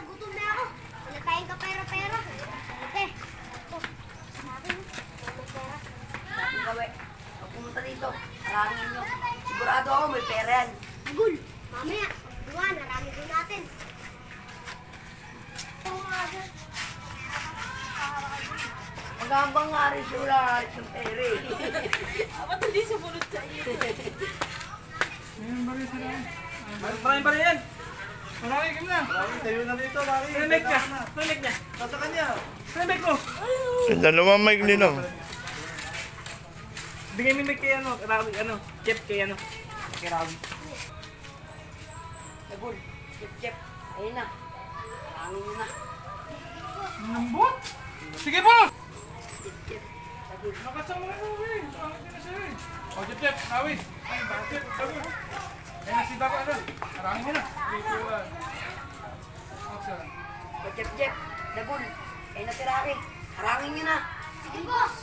gutom na ako. Wala tayong kapera-pera. Ate, ito. Sa akin, may pera. Sabi gawi. Pag pumunta dito, harangin nyo. Sigurado ako may pera yan. Agul, mamaya. Duwan, narami din natin. Oo nga, sir. Magambang nga rin siya wala ng pera eh. Ba't hindi sumunod sa iyo? Maraming pa rin yan. Marami ka na. Laki, tayo na dito, Laki. Rinig niya. Rinig niya. Nasa kanya. Rinig mo. Yung dalawang mic nino. Bigay mo yung mic kay ano, Rawi, ano, Jeff kay ano. Kay Rawi. Nagul, chip. Ayun na. Harangin nyo na. Nambot. Sige boss! Chip. Nagul. Nakasama na eh. Saan ka na siya eh. O, Jeff, Rawi. Ay, bakit? Sabi. Ayun na si Dago, ano. Harangin mo na. Action. O, chip. Nagul. Ayun na si Rocky. Harangin nyo na. Sige, boss.